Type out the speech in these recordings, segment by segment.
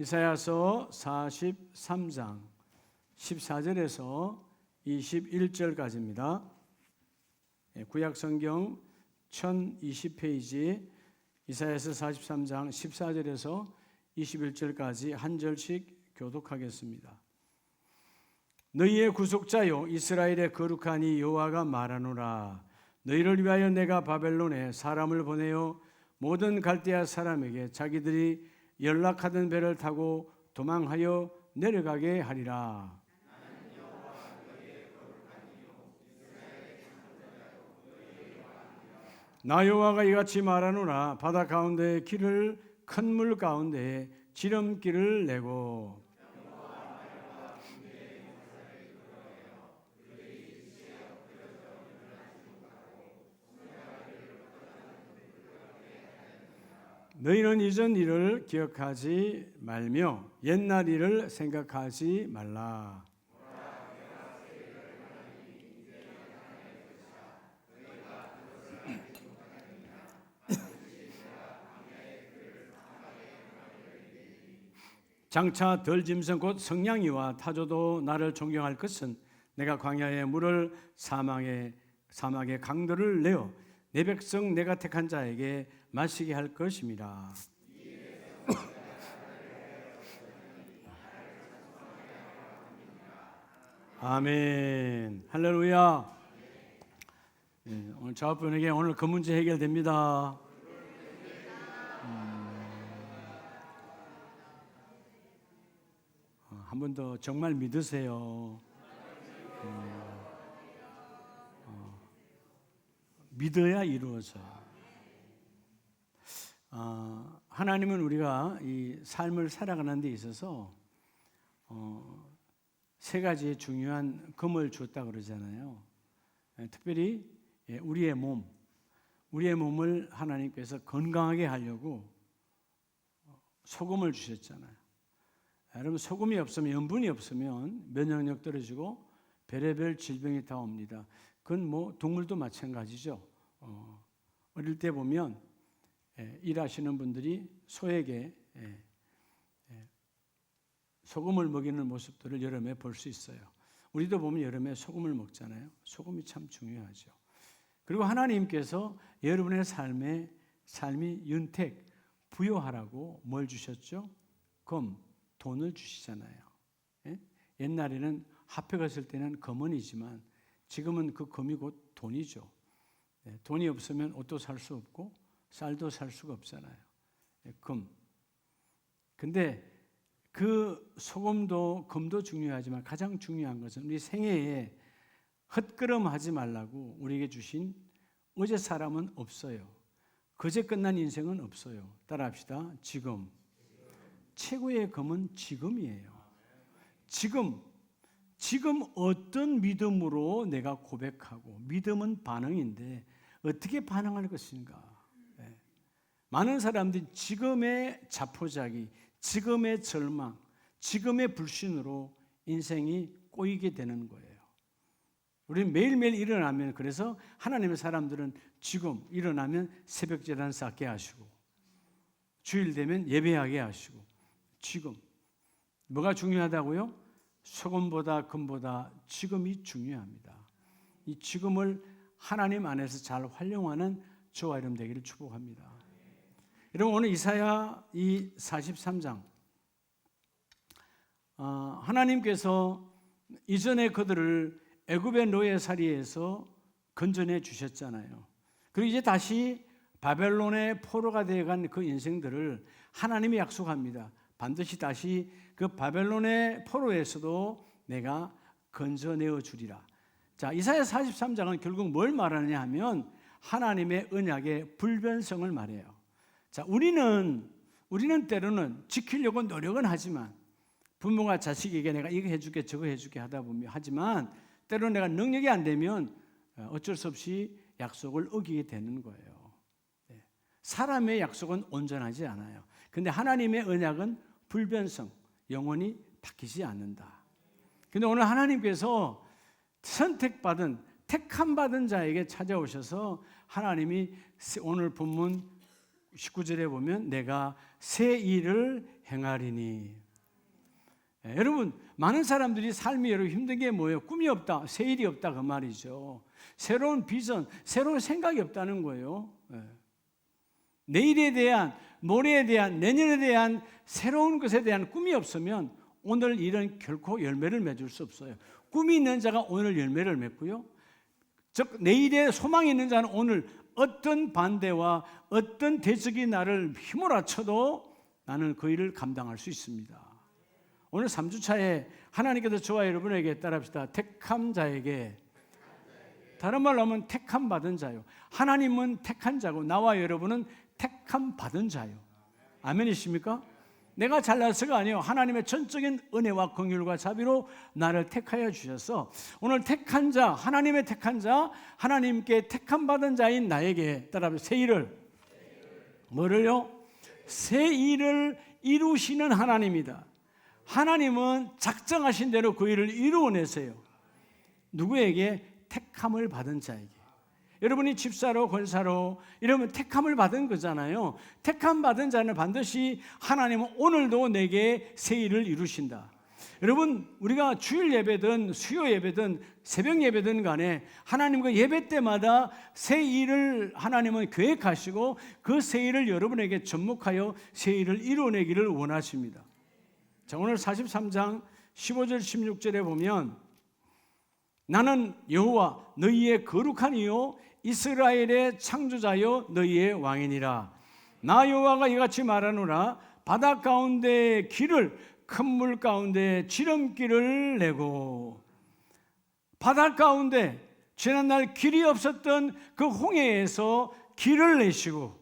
이사야서 43장 14절에서 21절까지입니다. 구약성경 1020페이지 이사야서 43장 14절에서 21절까지 한 절씩 교독하겠습니다. 너희의 구속자요 이스라엘의 거룩한 이 여호와가 말하노라. 너희를 위하여 내가 바벨론에 사람을 보내어 모든 갈대아 사람에게 자기들이 연락하던 배를 타고 도망하여 내려가게 하리라. 나 여호와가 이같이 말하노라. 바다 가운데의 길을 큰 물 가운데에 지름길을 내고 너희는 이전 일을 기억하지 말며 옛날 일을 생각하지 말라. 장차 덜 짐승 곧 성냥이와 타조도 나를 존경할 것은 내가 광야의 물을 사막의 강들을 내어 내 백성 내가 택한 자에게 마시게 할 것입니다. 아멘. 할렐루야. 오늘 좌우편에게 오늘 그 문제 해결됩니다. 한 번 더 정말 믿으세요. 믿어야 이루어져요. 하나님은 우리가 이 삶을 살아가는 데 있어서 세 가지의 중요한 금을 줬다고 그러잖아요. 특별히 우리의 몸을 하나님께서 건강하게 하려고 소금을 주셨잖아요. 여러분 소금이 없으면 염분이 없으면 면역력 떨어지고 별의별 질병이 다 옵니다. 그건 뭐 동물도 마찬가지죠. 어릴 때 보면 일하시는 분들이 소에게 소금을 먹이는 모습들을 여름에 볼 수 있어요. 우리도 보면 여름에 소금을 먹잖아요. 소금이 참 중요하죠. 그리고 하나님께서 여러분의 삶이 윤택, 부요하라고 뭘 주셨죠? 돈을 주시잖아요. 옛날에는 화폐가 쓸 때는 금원이지만 지금은 그 금이 곧 돈이죠. 돈이 없으면 옷도 살 수 없고 쌀도 살 수가 없잖아요. 금. 근데 그 소금도 금도 중요하지만 가장 중요한 것은 우리 생애에 헛걸음하지 말라고 우리에게 주신 어제 사람은 없어요. 그제 끝난 인생은 없어요. 따라합시다. 지금. 최고의 금은 지금이에요. 지금 어떤 믿음으로 내가 고백하고 믿음은 반응인데 어떻게 반응할 것인가. 많은 사람들이 지금의 자포자기, 지금의 절망, 지금의 불신으로 인생이 꼬이게 되는 거예요. 우리는 매일매일 일어나면 그래서 하나님의 사람들은 지금 일어나면 새벽 제단 쌓게 하시고 주일 되면 예배하게 하시고 지금 뭐가 중요하다고요? 소금보다 금보다 지금이 중요합니다. 이 지금을 하나님 안에서 잘 활용하는 저와 여러분 되기를 축복합니다. 여러분 오늘 이사야 이 43장 하나님께서 이전에 그들을 애굽의 노예살이에서 건져내 주셨잖아요. 그리고 이제 다시 바벨론의 포로가 되어간 그 인생들을 하나님이 약속합니다. 반드시 다시 그 바벨론의 포로에서도 내가 건져내어 주리라. 자, 이사야 43장은 결국 뭘 말하느냐 하면 하나님의 언약의 불변성을 말해요. 자, 우리는 때로는 지키려고 노력은 하지만 부모가 자식에게 내가 이거 해줄게 저거 해줄게 하다 보면 하지만 때로는 내가 능력이 안 되면 어쩔 수 없이 약속을 어기게 되는 거예요. 사람의 약속은 온전하지 않아요. 근데 하나님의 언약은 불변성, 영원히 바뀌지 않는다. 근데 오늘 하나님께서 택함 받은 자에게 찾아오셔서 하나님이 오늘 본문 19절에 보면 내가 새 일을 행하리니. 여러분, 많은 사람들이 삶이 여러분 힘든 게 뭐예요? 꿈이 없다, 새 일이 없다, 그 말이죠. 새로운 비전, 새로운 생각이 없다는 거예요. 내일에 대한, 모레에 대한, 내년에 대한 새로운 것에 대한 꿈이 없으면 오늘 일은 결코 열매를 맺을 수 없어요. 꿈이 있는 자가 오늘 열매를 맺고요, 즉 내일에 소망이 있는 자는 오늘 어떤 반대와 어떤 대적이 나를 휘몰아쳐도 나는 그 일을 감당할 수 있습니다. 오늘 3주차에 하나님께서 저와 여러분에게 따라합시다. 택한 자에게, 다른 말로 하면 택함 받은 자요. 하나님은 택한 자고 나와 여러분은 택함 받은 자요. 아멘이십니까? 내가 잘나서가 아니에요. 하나님의 전적인 은혜와 긍휼과 자비로 나를 택하여 주셔서 오늘 택한 자, 하나님의 택한 자, 하나님께 택함 받은 자인 나에게 따라합시다. 새 일을, 뭐를요? 새 일을 이루시는 하나님이다. 하나님은 작정하신 대로 그 일을 이루어내세요. 누구에게? 택함을 받은 자에게. 여러분이 집사로, 권사로 이러면 택함을 받은 거잖아요. 택함 받은 자는 반드시 하나님은 오늘도 내게 새 일을 이루신다. 여러분, 우리가 주일 예배든 수요 예배든 새벽 예배든 간에 하나님과 예배 때마다 새 일을 하나님은 계획하시고 그 새 일을 여러분에게 접목하여 새 일을 이루어내기를 원하십니다. 자, 오늘 43장 15절 16절에 보면 나는 여호와 너희의 거룩한 이요 이스라엘의 창조자요 너희의 왕이니라. 나 여호와가 이같이 말하노라. 바다 가운데 길을, 큰 물 가운데 지름길을 내고. 바다 가운데 지난날 길이 없었던 그 홍해에서 길을 내시고,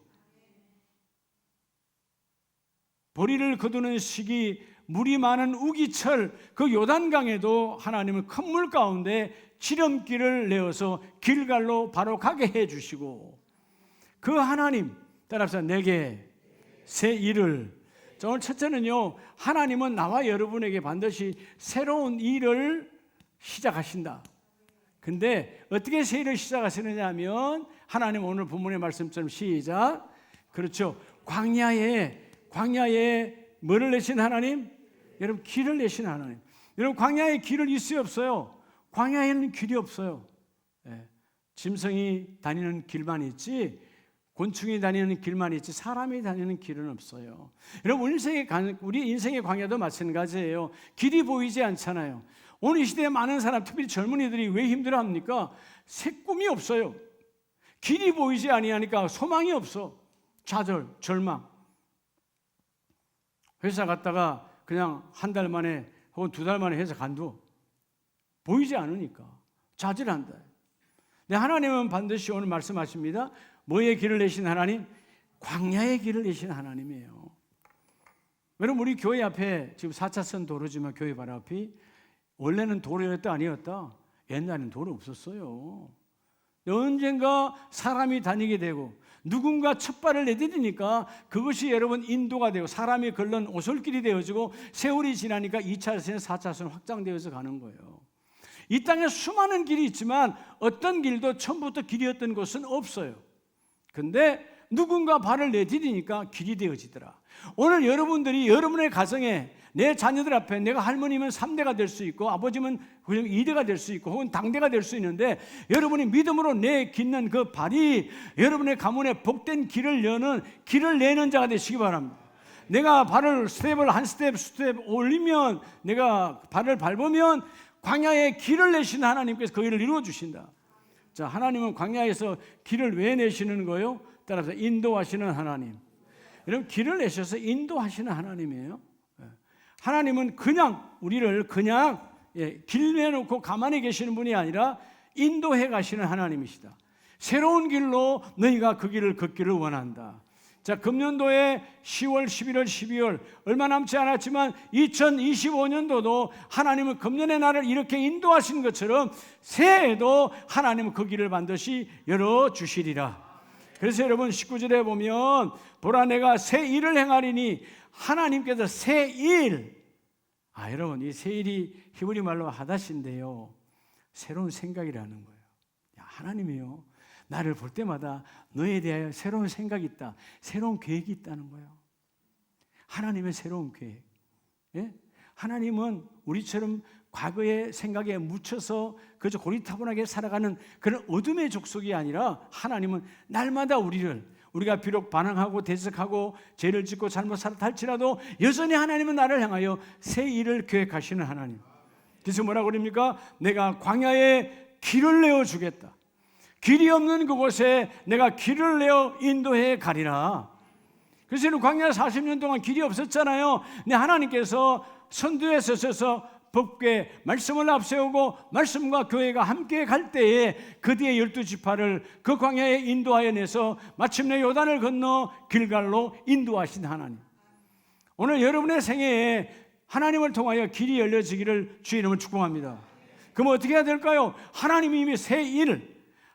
보리를 거두는 시기 물이 많은 우기철 그 요단강에도 하나님은 큰 물 가운데 지름길을 내어서 길갈로 바로 가게 해주시고, 그 하나님 따라서 내게 새 일을. 자, 오늘 첫째는요, 하나님은 나와 여러분에게 반드시 새로운 일을 시작하신다. 근데 어떻게 새 일을 시작하시느냐 하면 하나님 오늘 본문의 말씀처럼 시작. 그렇죠. 광야에 뭐를 내신 하나님? 여러분, 길을 내신 하나님. 여러분, 광야에 길을 있어요, 없어요? 광야에는 길이 없어요. 짐승이 다니는 길만 있지, 곤충이 다니는 길만 있지 사람이 다니는 길은 없어요. 여러분, 우리 인생의 광야도 마찬가지예요. 길이 보이지 않잖아요. 오늘 이 시대에 많은 사람, 특별히 젊은이들이 왜 힘들어합니까? 새 꿈이 없어요. 길이 보이지 아니하니까 소망이 없어. 좌절, 절망. 회사 갔다가 그냥 한 달 만에 혹은 두 달 만에 회사 간두. 보이지 않으니까 좌절한다. 네, 하나님은 반드시 오늘 말씀하십니다. 뭐의 길을 내신 하나님? 광야의 길을 내신 하나님이에요. 여러분, 우리 교회 앞에 지금 4차선 도로지만 교회 바로 앞이 원래는 도로였다 아니었다? 옛날에는 도로 없었어요. 언젠가 사람이 다니게 되고 누군가 첫 발을 내디디니까 그것이 여러분 인도가 되고 사람이 걸른 오솔길이 되어지고 세월이 지나니까 2차선, 4차선 확장되어서 가는 거예요. 이 땅에 수많은 길이 있지만 어떤 길도 처음부터 길이었던 곳은 없어요. 근데 누군가 발을 내디디니까 길이 되어지더라. 오늘 여러분들이 여러분의 가정에 내 자녀들 앞에 내가 할머니면 3대가 될 수 있고 아버지면 2대가 될 수 있고 혹은 당대가 될 수 있는데 여러분이 믿음으로 내딛는 그 발이 여러분의 가문에 복된 길을 내는 자가 되시기 바랍니다. 내가 발을 스텝을 한 스텝 올리면 내가 발을 밟으면 광야에 길을 내신 하나님께서 그 일을 이루어 주신다. 자, 하나님은 광야에서 길을 왜 내시는 거예요? 따라서 인도하시는 하나님. 여러분, 길을 내셔서 인도하시는 하나님이에요. 하나님은 그냥 우리를 길 내놓고 가만히 계시는 분이 아니라 인도해 가시는 하나님이시다. 새로운 길로 너희가 그 길을 걷기를 원한다. 자, 금년도에 10월, 11월, 12월 얼마 남지 않았지만 2025년도도 하나님은 금년의 날을 이렇게 인도하신 것처럼 새해에도 하나님은 그 길을 반드시 열어주시리라. 그래서 여러분 19절에 보면 보라 내가 새 일을 행하리니 하나님께서 새 일. 여러분, 이 새 일이 히브리 말로 하다신데요, 새로운 생각이라는 거예요. 하나님이요, 나를 볼 때마다 너에 대하여 새로운 생각이 있다, 새로운 계획이 있다는 거예요. 하나님의 새로운 계획. 예? 하나님은 우리처럼 과거의 생각에 묻혀서 그저 고리타분하게 살아가는 그런 어둠의 족속이 아니라 하나님은 날마다 우리가 비록 반항하고 대적하고 죄를 짓고 잘못 살았다 할지라도 여전히 하나님은 나를 향하여 새 일을 계획하시는 하나님. 그래서 뭐라고 그럽니까? 내가 광야에 길을 내어주겠다. 길이 없는 그곳에 내가 길을 내어 인도해 가리라. 그래서 광야 40년 동안 길이 없었잖아요. 근데 하나님께서 선두에 서셔서 법궤 말씀을 앞세우고 말씀과 교회가 함께 갈 때에 그 뒤에 12지파를 그 광야에 인도하여 내서 마침내 요단을 건너 길갈로 인도하신 하나님. 오늘 여러분의 생애에 하나님을 통하여 길이 열려지기를 주의 이름으로 축복합니다. 그럼 어떻게 해야 될까요? 하나님이 이미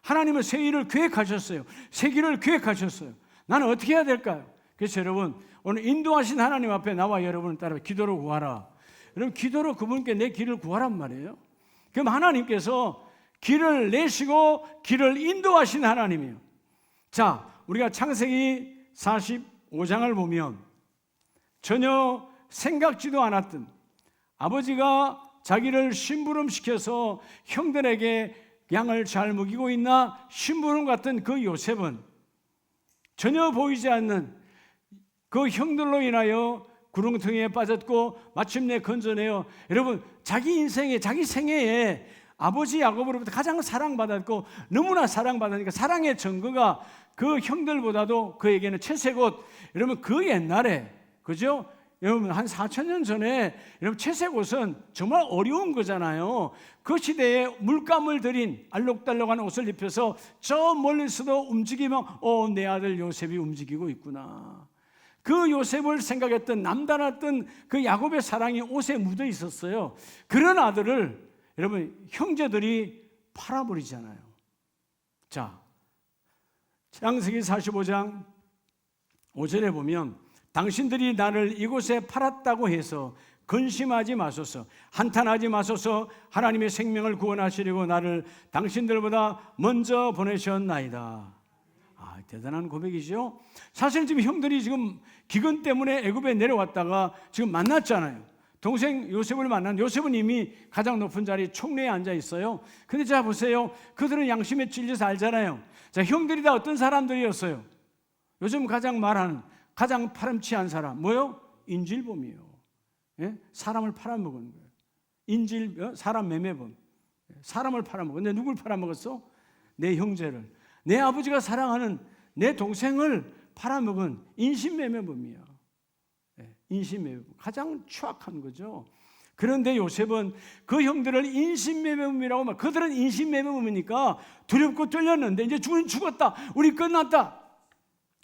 하나님은 새 일을 계획하셨어요. 새 길을 계획하셨어요. 나는 어떻게 해야 될까요? 그래서 여러분, 오늘 인도하신 하나님 앞에 나와 여러분을 따라 기도로 구하라. 여러분, 기도로 그분께 내 길을 구하란 말이에요. 그럼 하나님께서 길을 내시고 길을 인도하신 하나님이에요. 자, 우리가 창세기 45장을 보면 전혀 생각지도 않았던 아버지가 자기를 심부름시켜서 형들에게 양을 잘 먹이고 있나 심부름 같은 그 요셉은 전혀 보이지 않는 그 형들로 인하여 구렁텅이에 빠졌고 마침내 건져내어 여러분 자기 인생에 자기 생애에 아버지 야곱으로부터 가장 사랑받았고 너무나 사랑받으니까 사랑의 증거가 그 형들보다도 그에게는 채색옷. 여러분 그 옛날에 그죠? 여러분 한 4,000년 전에 여러분 채색옷은 정말 어려운 거잖아요. 그 시대에 물감을 들인 알록달록한 옷을 입혀서 저 멀리서도 움직이면 내 아들 요셉이 움직이고 있구나. 그 요셉을 생각했던 남달랐던 그 야곱의 사랑이 옷에 묻어 있었어요. 그런 아들을 여러분 형제들이 팔아버리잖아요. 자, 창세기 45장 5절에 보면 당신들이 나를 이곳에 팔았다고 해서 근심하지 마소서, 한탄하지 마소서. 하나님의 생명을 구원하시려고 나를 당신들보다 먼저 보내셨나이다. 대단한 고백이죠. 사실 지금 형들이 지금 기근 때문에 애굽에 내려왔다가 지금 만났잖아요. 동생 요셉을 만난 요셉은 이미 가장 높은 자리 총리에 앉아 있어요. 근데 자 보세요. 그들은 양심에 찔려서 알잖아요. 자, 형들이 다 어떤 사람들이었어요? 요즘 가장 말하는 가장 파렴치한 사람 뭐요? 인질범이에요. 예? 사람을 팔아먹은 거예요. 사람 매매범. 사람을 팔아먹은. 근데 누굴 팔아먹었어? 내 형제를. 내 아버지가 사랑하는 내 동생을 팔아먹은 인신매매범이야. 인신매매범. 가장 추악한 거죠. 그런데 요셉은 그 형들을 인신매매범이라고 말. 그들은 인신매매범이니까 두렵고 떨렸는데 이제 죽었다. 우리 끝났다.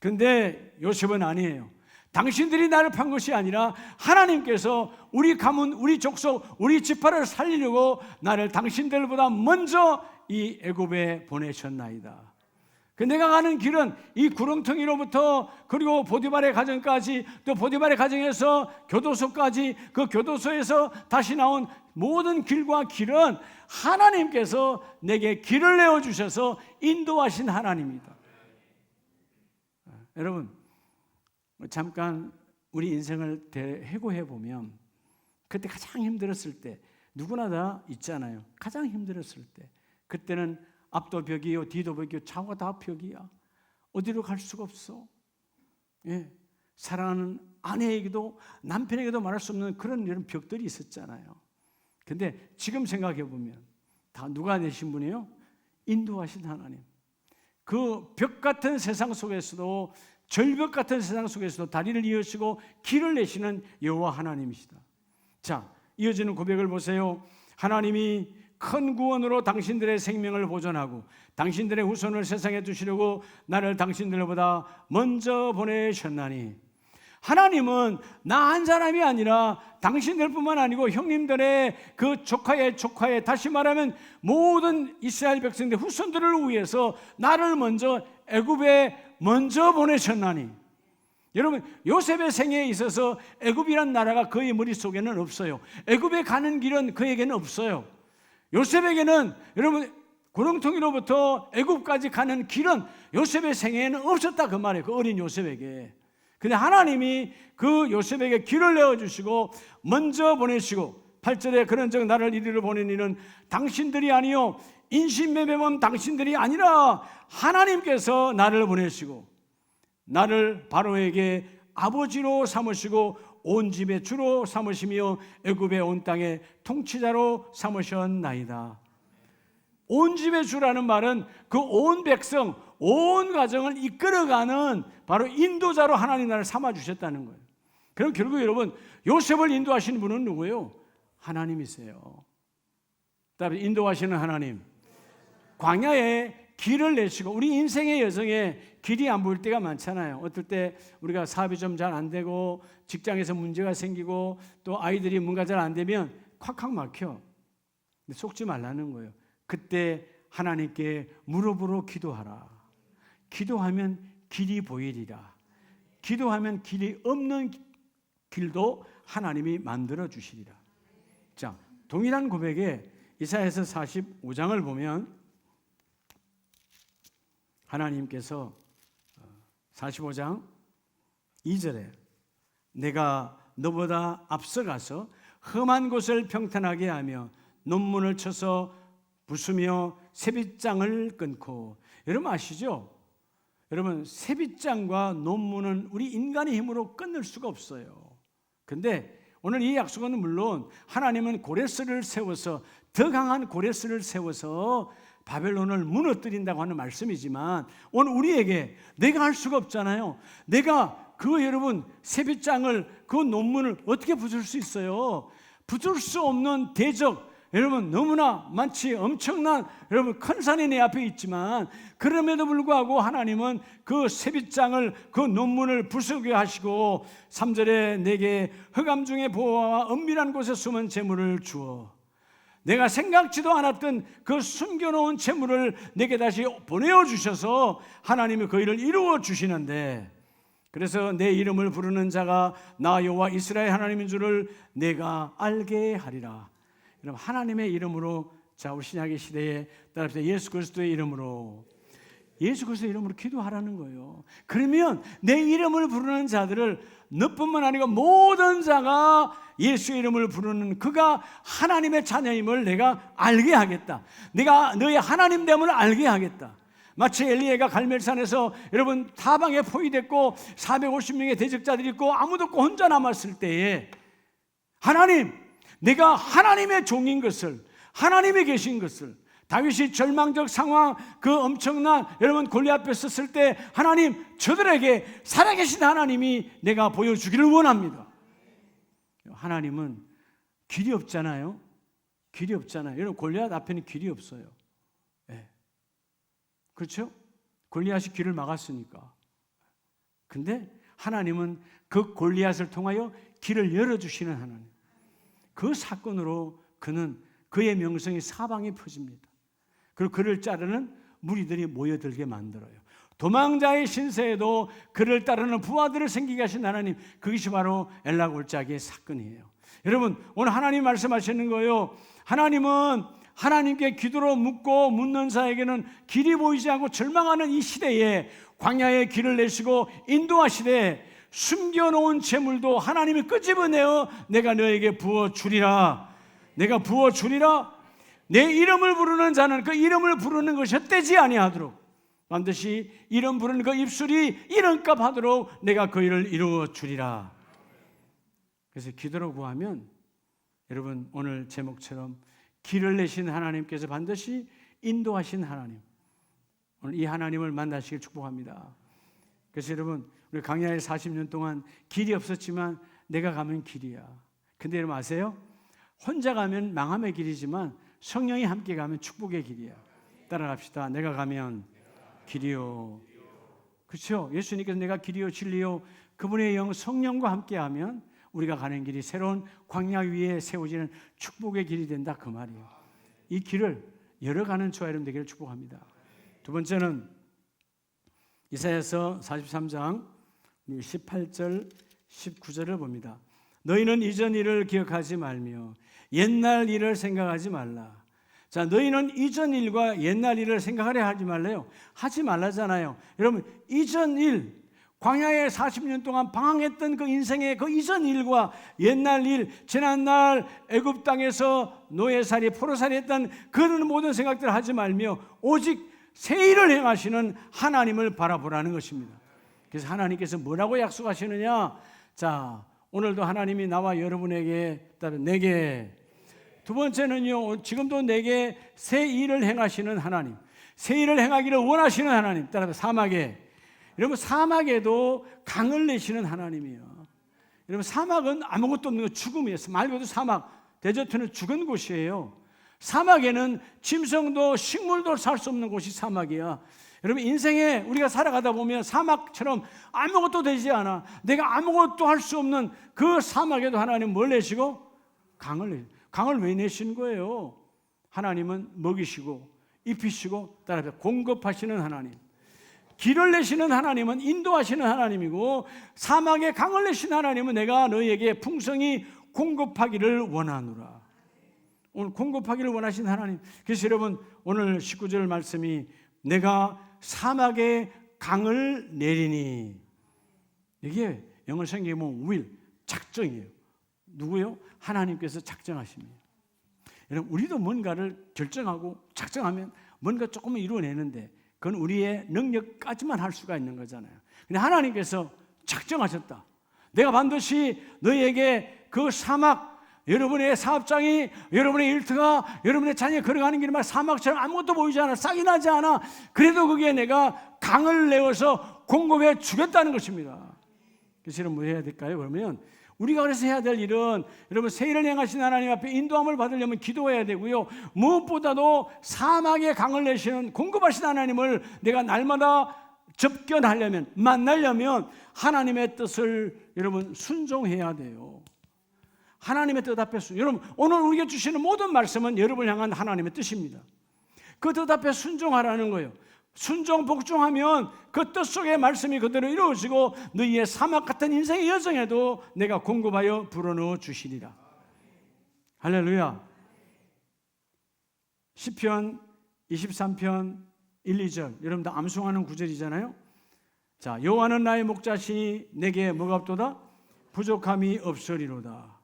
근데 요셉은 아니에요. 당신들이 나를 판 것이 아니라 하나님께서 우리 가문, 우리 족속, 우리 지파를 살리려고 나를 당신들보다 먼저 이 애굽에 보내셨나이다. 내가 가는 길은 이 구렁텅이로부터 그리고 보디발의 가정까지 또 보디발의 가정에서 교도소까지 그 교도소에서 다시 나온 모든 길과 길은 하나님께서 내게 길을 내어주셔서 인도하신 하나님이다. 여러분 잠깐 우리 인생을 해고해 보면 그때 가장 힘들었을 때 누구나 다 있잖아요. 가장 힘들었을 때 그때는 앞도 벽이요 뒤도 벽이요 좌우가 다 벽이야. 어디로 갈 수가 없어. 예, 사랑하는 아내에게도 남편에게도 말할 수 없는 그런 이런 벽들이 있었잖아요. 근데 지금 생각해 보면 다 누가 내신 분이에요? 인도하신 하나님. 그 벽 같은 세상 속에서도 절벽 같은 세상 속에서도 다리를 이으시고 길을 내시는 여호와 하나님이시다. 자, 이어지는 고백을 보세요. 하나님이 큰 구원으로 당신들의 생명을 보존하고 당신들의 후손을 세상에 두시려고 나를 당신들보다 먼저 보내셨나니. 하나님은 나 한 사람이 아니라 당신들뿐만 아니고 형님들의 그 조카의 다시 말하면 모든 이스라엘 백성들 후손들을 위해서 나를 먼저 애굽에 먼저 보내셨나니. 여러분 요셉의 생애에 있어서 애굽이란 나라가 그의 머릿속에는 없어요. 애굽에 가는 길은 그에게는 없어요. 요셉에게는 여러분 구렁텅이로부터 애굽까지 가는 길은 요셉의 생애에는 없었다 그 말이에요. 그 어린 요셉에게. 근데 하나님이 그 요셉에게 길을 내어주시고 먼저 보내시고 8절에 그런즉 나를 이리로 보내니는 당신들이 아니요 인신매매범 당신들이 아니라 하나님께서 나를 보내시고 나를 바로에게 아버지로 삼으시고 온 집의 주로 삼으시며 애굽의 온 땅의 통치자로 삼으셨나이다. 온 집의 주라는 말은 그 온 백성, 온 가정을 이끌어가는 바로 인도자로 하나님 나를 삼아주셨다는 거예요. 그럼 결국 여러분 요셉을 인도하시는 분은 누구예요? 하나님이세요. 따라서 인도하시는 하나님, 광야에 길을 내시고 우리 인생의 여정에 길이 안 보일 때가 많잖아요. 어떨 때 우리가 사업이 좀 잘 안 되고 직장에서 문제가 생기고 또 아이들이 뭔가 잘 안 되면 콱콱 막혀. 근데 속지 말라는 거예요. 그때 하나님께 무릎으로 기도하라. 기도하면 길이 보이리라. 기도하면 길이 없는 길도 하나님이 만들어 주시리라. 자, 동일한 고백에 이사야서 45장을 보면 하나님께서 45장 2절에 내가 너보다 앞서가서 험한 곳을 평탄하게 하며 논문을 쳐서 부수며 세빗장을 끊고. 여러분 아시죠? 여러분 세빗장과 논문은 우리 인간의 힘으로 끊을 수가 없어요. 근데 오늘 이 약속은 물론 하나님은 고레스를 세워서 더 강한 고레스를 세워서 바벨론을 무너뜨린다고 하는 말씀이지만 오늘 우리에게 내가 할 수가 없잖아요. 내가 그 여러분 세빗장을 그 논문을 어떻게 부술 수 있어요? 부술 수 없는 대적 여러분 너무나 많지 엄청난 여러분 큰 산이 내 앞에 있지만 그럼에도 불구하고 하나님은 그 세빗장을 그 논문을 부수게 하시고 3절에 내게 흑암 중에 보화와 은밀한 곳에 숨은 재물을 주어 내가 생각지도 않았던 그 숨겨놓은 재물을 내게 다시 보내어 주셔서 하나님이 그 일을 이루어 주시는데 그래서 내 이름을 부르는 자가 나 여호와 이스라엘 하나님인 줄을 내가 알게 하리라. 여러분 하나님의 이름으로 자 우리 신약의 시대에 따라서 예수 그리스도의 이름으로 기도하라는 거예요. 그러면 내 이름을 부르는 자들을 너뿐만 아니고 모든 자가 예수의 이름을 부르는 그가 하나님의 자녀임을 내가 알게 하겠다. 내가 너의 하나님됨을 알게 하겠다. 마치 엘리야가 갈멜산에서 여러분 타방에 포위됐고 450명의 대적자들이 있고 아무도 없고 혼자 남았을 때에 하나님 내가 하나님의 종인 것을 하나님이 계신 것을 다윗이 절망적 상황 그 엄청난 여러분 골리앗 앞에 섰을 때 하나님 저들에게 살아계신 하나님이 내가 보여주기를 원합니다. 하나님은 길이 없잖아요. 길이 없잖아요. 여러분 골리앗 앞에는 길이 없어요. 네. 그렇죠? 골리앗이 길을 막았으니까. 근데 하나님은 그 골리앗을 통하여 길을 열어주시는 하나님. 그 사건으로 그는 그의 명성이 사방에 퍼집니다. 그리고 그를 따르는 무리들이 모여들게 만들어요. 도망자의 신세에도 그를 따르는 부하들을 생기게 하신 하나님, 그것이 바로 엘라 골짜기의 사건이에요. 여러분 오늘 하나님 말씀하시는 거예요. 하나님은 하나님께 기도로 묻고 묻는 자에게는 길이 보이지 않고 절망하는 이 시대에 광야에 길을 내시고 인도하시되 숨겨놓은 재물도 하나님이 끄집어내어 내가 너에게 부어주리라. 내가 부어주리라. 내 이름을 부르는 자는 그 이름을 부르는 것이 헛되지 아니하도록 반드시 이름 부르는 그 입술이 이름값 하도록 내가 그 일을 이루어 주리라. 그래서 기도로 구하면 여러분 오늘 제목처럼 길을 내신 하나님께서 반드시 인도하신 하나님, 오늘 이 하나님을 만나시길 축복합니다. 그래서 여러분 우리 광야에 40년 동안 길이 없었지만 내가 가면 길이야. 근데 여러분 아세요? 혼자 가면 망함의 길이지만 성령이 함께 가면 축복의 길이야. 따라갑시다. 내가 가면 길이요. 그렇죠? 예수님께서 내가 길이요 진리요 그분의 영 성령과 함께하면 우리가 가는 길이 새로운 광야 위에 세워지는 축복의 길이 된다 그 말이에요. 이 길을 열어가는 저와 여러분 되기를 축복합니다. 두 번째는 이사야서 43장 18절 19절을 봅니다. 너희는 이전 일을 기억하지 말며 옛날 일을 생각하지 말라. 자, 너희는 이전 일과 옛날 일을 생각하려 하지 말래요. 하지 말라잖아요. 여러분, 이전 일, 광야에 40년 동안 방황했던 그 인생의 그 이전 일과 옛날 일, 지난날 애굽 땅에서 노예살이, 포로살이 했던 그런 모든 생각들을 하지 말며 오직 새 일을 행하시는 하나님을 바라보라는 것입니다. 그래서 하나님께서 뭐라고 약속하시느냐? 자, 오늘도 하나님이 나와 여러분에게, 내게, 두 번째는요, 지금도 내게 새 일을 행하시는 하나님, 새 일을 행하기를 원하시는 하나님, 따라서 사막에, 여러분 사막에도 강을 내시는 하나님이에요. 여러분 사막은 아무것도 없는 거, 죽음이에요. 말 그대로 사막, 데저트는 죽은 곳이에요. 사막에는 짐승도 식물도 살 수 없는 곳이 사막이야. 여러분 인생에 우리가 살아가다 보면 사막처럼 아무것도 되지 않아, 내가 아무것도 할 수 없는 그 사막에도 하나님 뭘 내시고? 강을 내시고. 강을 왜 내신 거예요? 하나님은 먹이시고 입히시고 따라서 공급하시는 하나님, 길을 내시는 하나님은 인도하시는 하나님이고, 사막에 강을 내신 하나님은 내가 너희에게 풍성히 공급하기를 원하노라. 오늘 공급하기를 원하신 하나님. 그래서 여러분 오늘 19절 말씀이 내가 사막에 강을 내리니, 이게 영어 성경에 보면 will, 작정이에요. 누구요? 하나님께서 작정하십니다. 여러분 우리도 뭔가를 결정하고 작정하면 뭔가 조금은 이루어내는데 그건 우리의 능력까지만 할 수가 있는 거잖아요. 근데 하나님께서 작정하셨다. 내가 반드시 너희에게 그 사막, 여러분의 사업장이, 여러분의 일터가, 여러분의 자녀가 걸어가는 길이 막 사막처럼 아무것도 보이지 않아, 싹이 나지 않아. 그래도 그게 내가 강을 내어서 공급해 주겠다는 것입니다. 그래서 여러분 뭐 해야 될까요? 그러면 우리가 그래서 해야 될 일은, 여러분 새 일을 행하신 하나님 앞에 인도함을 받으려면 기도해야 되고요, 무엇보다도 사막에 강을 내시는 공급하신 하나님을 내가 날마다 접견하려면, 만나려면 하나님의 뜻을 여러분 순종해야 돼요. 하나님의 뜻 앞에 여러분 오늘 우리에게 주시는 모든 말씀은 여러분을 향한 하나님의 뜻입니다. 그 뜻 앞에 순종하라는 거예요. 순종 복종하면 그 뜻 속의 말씀이 그대로 이루어지고 너희의 사막 같은 인생의 여정에도 내가 공급하여 불어넣어 주시리라. 할렐루야. 시편 23편 1, 2절 여러분 다 암송하는 구절이잖아요. 자, 여호와는 나의 목자시니 내게 뭐가 없도다? 부족함이 없으리로다.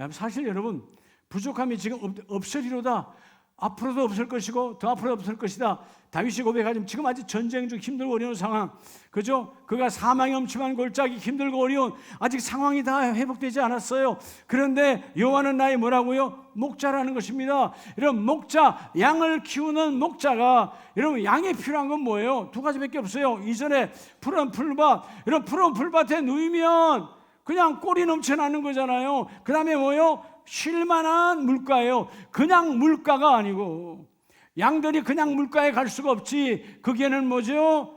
사실 여러분 부족함이 지금 없으리로다. 앞으로도 없을 것이고 더 앞으로 없을 것이다. 다윗이 고백하지만 지금 아직 전쟁 중 힘들고 어려운 상황, 그죠? 그가 사망의 엄침한 골짜기, 힘들고 어려운 아직 상황이 다 회복되지 않았어요. 그런데 여호와는 나의 뭐라고요? 목자라는 것입니다. 여러분 목자, 양을 키우는 목자가, 여러분 양이 필요한 건 뭐예요? 두 가지밖에 없어요. 이전에 푸른 풀밭, 여러분 푸른 풀밭에 누이면 그냥 꼴이 넘쳐나는 거잖아요. 그 다음에 뭐예요? 쉴만한 물가예요. 그냥 물가가 아니고, 양들이 그냥 물가에 갈 수가 없지. 거기에는 뭐죠?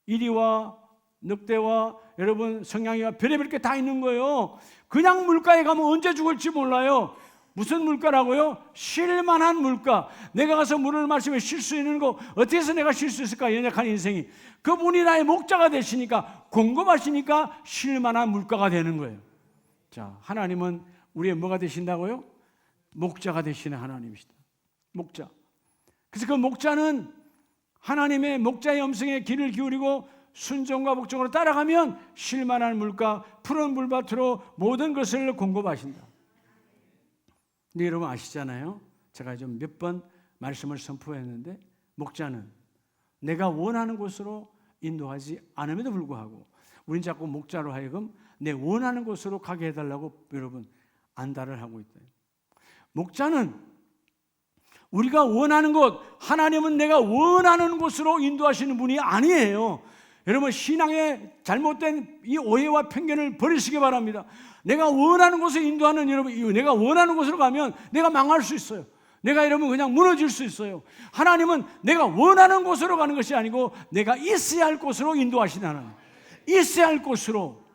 이리와 늑대와 여러분 성냥이와 별의별 게 다 있는 거예요. 그냥 물가에 가면 언제 죽을지 몰라요. 무슨 물가라고요? 쉴만한 물가. 내가 가서 물을 마시면 쉴 수 있는 거, 어떻게 해서 내가 쉴 수 있을까? 연약한 인생이. 그분이 나의 목자가 되시니까, 공급하시니까 쉴만한 물가가 되는 거예요. 자, 하나님은 우리의 뭐가 되신다고요? 목자가 되시는 하나님이시다. 목자. 그래서 그 목자는 하나님의 목자의 음성에 귀를 기울이고 순종과 복종으로 따라가면 쉴만한 물가, 푸른 물밭으로 모든 것을 공급하신다. 근데 여러분 아시잖아요. 제가 좀 몇 번 말씀을 선포했는데, 목자는 내가 원하는 곳으로 인도하지 않음에도 불구하고 우린 자꾸 목자로 하여금 내 원하는 곳으로 가게 해달라고 여러분 안달을 하고 있다. 목자는 우리가 원하는 곳, 하나님은 내가 원하는 곳으로 인도하시는 분이 아니에요. 여러분 신앙의 잘못된 이 오해와 편견을 버리시기 바랍니다. 내가 원하는 곳에 인도하는 여러분, 내가 원하는 곳으로 가면 내가 망할 수 있어요. 내가 여러분 그냥 무너질 수 있어요. 하나님은 내가 원하는 곳으로 가는 것이 아니고 내가 있어야 할 곳으로 인도하시는 하나님. 있어야 할 곳으로.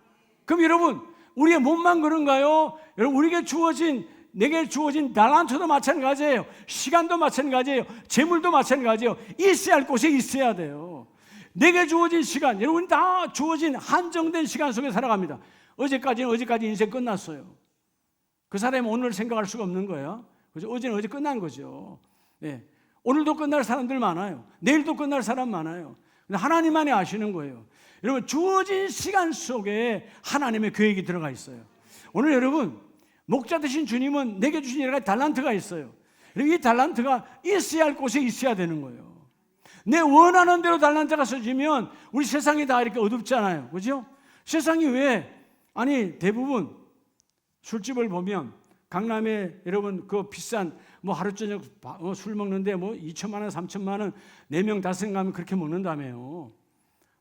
그럼 여러분 우리의 몸만 그런가요? 여러분 우리에게 주어진, 내게 주어진 달란트도 마찬가지예요. 시간도 마찬가지예요. 재물도 마찬가지예요. 있어야 할 곳에 있어야 돼요. 내게 주어진 시간, 여러분 다 주어진 한정된 시간 속에 살아갑니다. 어제까지 인생 끝났어요. 그 사람이 오늘 생각할 수가 없는 거예요. 그죠? 어제는 어제 끝난 거죠. 네. 오늘도 끝날 사람들 많아요. 내일도 끝날 사람 많아요. 근데 하나님만이 아시는 거예요. 여러분, 주어진 시간 속에 하나님의 계획이 들어가 있어요. 오늘 여러분, 목자 되신 주님은 내게 주신 여러 가지 달란트가 있어요. 이 달란트가 있어야 할 곳에 있어야 되는 거예요. 내 원하는 대로 달란트가 써지면 우리 세상이 다 이렇게 어둡잖아요. 그죠? 세상이 왜, 아니, 대부분 술집을 보면 강남에 여러분 그 비싼 뭐 하루 저녁 술 먹는데 뭐 2천만 원, 3천만 원 4명 5명 가면 그렇게 먹는다며요.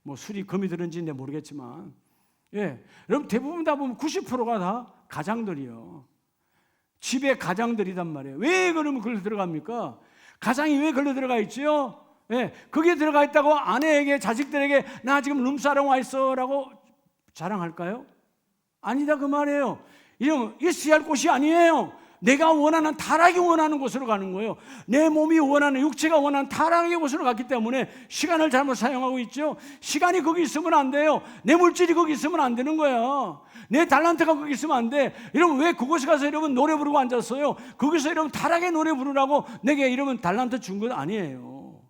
뭐 술이 금이 들은지 내 모르겠지만, 예, 여러분 대부분 다 보면 90%가 다 가장들이요. 집에 가장들이단 말이에요. 왜 그러면 걸려 들어갑니까? 가장이 왜 걸려 들어가 있죠? 예, 거기에 들어가 있다고 아내에게, 자식들에게 나 지금 룸사롱 와 있어라고 자랑할까요? 아니다 그 말이에요. 이러면 있어야 할 곳이 아니에요. 내가 원하는, 타락이 원하는 곳으로 가는 거예요. 내 몸이 원하는, 육체가 원하는 타락의 곳으로 갔기 때문에 시간을 잘못 사용하고 있죠. 시간이 거기 있으면 안 돼요. 내 물질이 거기 있으면 안 되는 거야. 내 달란트가 거기 있으면 안 돼. 여러분 왜 그곳에 가서 여러분 노래 부르고 앉았어요? 거기서 여러분 타락의 노래 부르라고 내게 이러면 달란트 준 건 아니에요.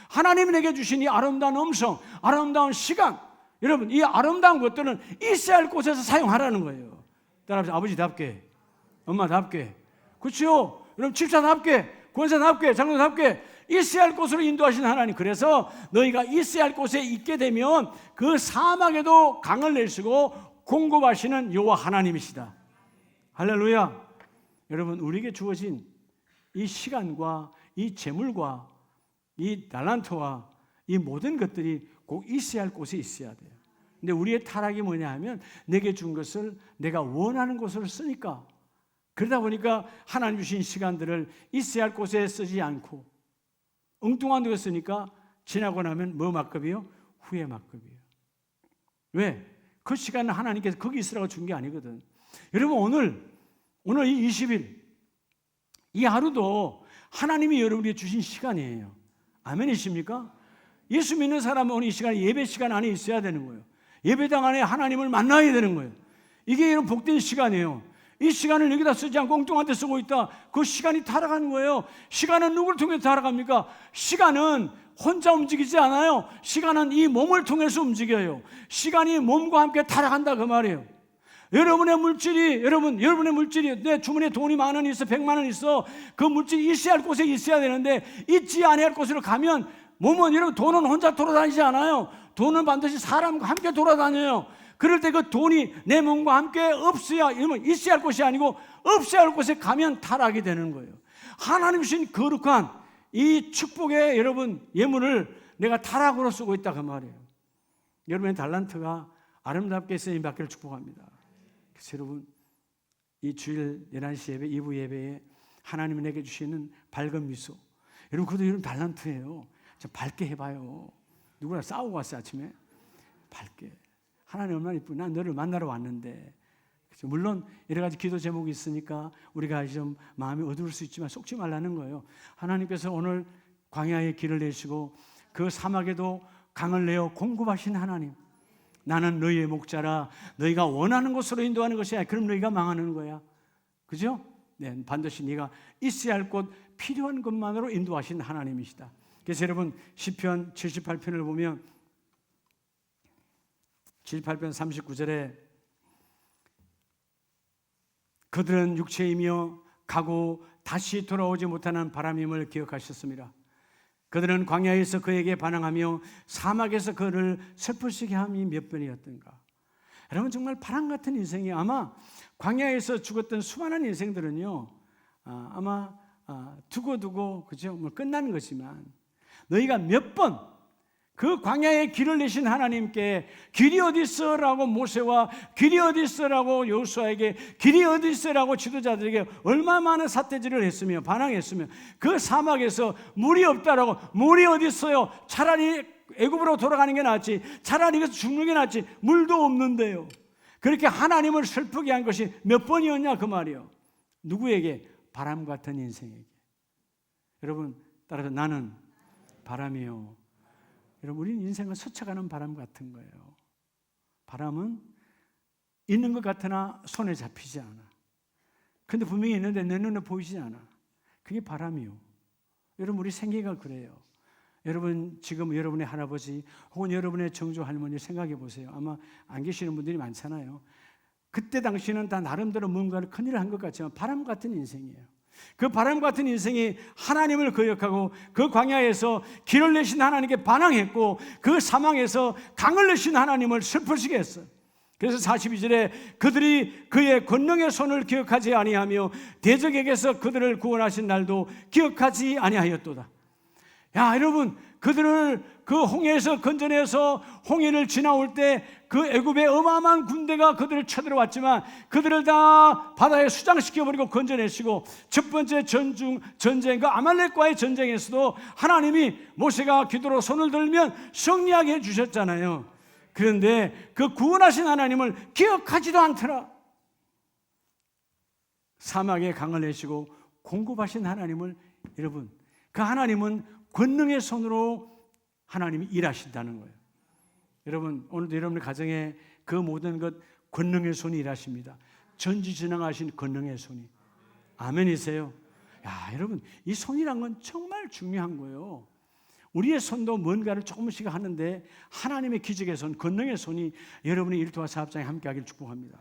하나님이 내게 주신 이 아름다운 음성, 아름다운 시간, 여러분 이 아름다운 것들은 있어야 할 곳에서 사용하라는 거예요. 따라합시다. 아버지답게, 엄마답게, 그렇죠? 여러분 집사답게, 권사답게, 장로답게 있어야 할 곳으로 인도하신 하나님. 그래서 너희가 있어야 할 곳에 있게 되면 그 사막에도 강을 내시고 공급하시는 여호와 하나님이시다. 할렐루야. 여러분 우리에게 주어진 이 시간과 이 재물과 이 달란트와 이 모든 것들이 꼭 있어야 할 곳에 있어야 돼요. 근데 우리의 타락이 뭐냐 하면 내게 준 것을 내가 원하는 곳으로 쓰니까, 그러다 보니까 하나님 주신 시간들을 있어야 할 곳에 쓰지 않고 엉뚱한 데에 쓰니까 지나고 나면 뭐 막급이요? 후회 막급이에요. 왜? 그 시간은 하나님께서 거기 있으라고 준 게 아니거든. 여러분 오늘 이 20일 이 하루도 하나님이 여러분에게 주신 시간이에요. 아멘이십니까? 예수 믿는 사람은 오늘 이 시간, 예배 시간 안에 있어야 되는 거예요. 예배당 안에 하나님을 만나야 되는 거예요. 이게 이런 복된 시간이에요. 이 시간을 여기다 쓰지 않고 엉뚱한 데 쓰고 있다. 그 시간이 타락하는 거예요. 시간은 누구를 통해서 타락합니까? 시간은 혼자 움직이지 않아요. 시간은 이 몸을 통해서 움직여요. 시간이 몸과 함께 타락한다 그 말이에요. 여러분의 물질이 내 주머니에 돈이 10,000원 있어, 100만 원 있어. 그 물질이 있어야 할 곳에 있어야 되는데 있지 않아야 할 곳으로 가면 몸은, 여러분 돈은 혼자 돌아다니지 않아요. 돈은 반드시 사람과 함께 돌아다녀요. 그럴 때 그 돈이 내 몸과 함께 없어야, 이러면 있어야 할 곳이 아니고 없어야 할 곳에 가면 타락이 되는 거예요. 하나님 주신 거룩한 이 축복의 여러분 예물을 내가 타락으로 쓰고 있다 그 말이에요. 여러분의 달란트가 아름답게 쓰임 받기를 축복합니다. 그래서 여러분 이 주일 11시 예배, 2부 예배에 하나님이 내게 주시는 밝은 미소, 여러분 그것도 여러분 달란트예요. 좀 밝게 해봐요. 누구랑 싸우고 왔어요 아침에? 밝게. 하나님 얼마나 이쁘. 난 너를 만나러 왔는데. 물론 여러 가지 기도 제목이 있으니까 우리가 좀 마음이 어두울 수 있지만 속지 말라는 거예요. 하나님께서 오늘 광야에 길을 내시고 그 사막에도 강을 내어 공급하신 하나님. 나는 너희의 목자라. 너희가 원하는 곳으로 인도하는 것이 아니라 그럼 너희가 망하는 거야. 그죠? 네, 반드시 네가 있어야 할 곳, 필요한 것만으로 인도하신 하나님이시다. 그래서 여러분 시편 78편을 보면 78편 39절에 그들은 육체이며 가고 다시 돌아오지 못하는 바람임을 기억하셨습니다. 그들은 광야에서 그에게 반항하며 사막에서 그를 슬프시게 함이 몇 번이었던가. 여러분 정말 바람 같은 인생이, 아마 광야에서 죽었던 수많은 인생들은요 아마 두고두고 그죠? 뭐 끝나는 거지만 너희가 몇 번 그 광야에 길을 내신 하나님께 길이 어디 있어라고 모세와 길이 어디 있어라고 여호수아에게 길이 어디 있어라고 지도자들에게 얼마나 많은 삿대질을 했으며 반항했으며 그 사막에서 물이 없다라고, 물이 어디 있어요? 차라리 애굽으로 돌아가는 게 낫지, 차라리 여기서 죽는 게 낫지, 물도 없는데요. 그렇게 하나님을 슬프게 한 것이 몇 번이었냐 그 말이요. 누구에게? 바람 같은 인생에게. 여러분 따라서 나는 바람이요. 여러분 우리는 인생은 스쳐가는 바람 같은 거예요. 바람은 있는 것 같으나 손에 잡히지 않아. 근데 분명히 있는데 내 눈에 보이지 않아. 그게 바람이요. 여러분 우리 생계가 그래요. 여러분 지금 여러분의 할아버지 혹은 여러분의 정조 할머니 생각해 보세요. 아마 안 계시는 분들이 많잖아요. 그때 당시는 다 나름대로 뭔가를 큰일을 한 것 같지만 바람 같은 인생이에요. 그 바람 같은 인생이 하나님을 거역하고 그 광야에서 길을 내신 하나님께 반항했고 그 사망에서 강을 내신 하나님을 슬프시게 했어요. 그래서 42절에 그들이 그의 권능의 손을 기억하지 아니하며 대적에게서 그들을 구원하신 날도 기억하지 아니하였도다. 야, 여러분, 그들을 그 홍해에서 건져내서 홍해를 지나올 때 그 애굽의 어마어마한 군대가 그들을 쳐들어왔지만 그들을 다 바다에 수장시켜버리고 건져내시고 첫 번째 전쟁, 그 아말렉과의 전쟁에서도 하나님이 모세가 기도로 손을 들면 승리하게 해주셨잖아요. 그런데 그 구원하신 하나님을 기억하지도 않더라. 사막에 강을 내시고 공급하신 하나님을, 여러분, 그 하나님은 권능의 손으로 하나님이 일하신다는 거예요. 여러분, 오늘도 여러분의 가정에 그 모든 것 권능의 손이 일하십니다. 전지전능하신 권능의 손이. 아멘이세요? 야, 여러분, 이 손이란 건 정말 중요한 거예요. 우리의 손도 뭔가를 조금씩 하는데 하나님의 기적의 손, 권능의 손이 여러분의 일터와 사업장에 함께하기를 축복합니다.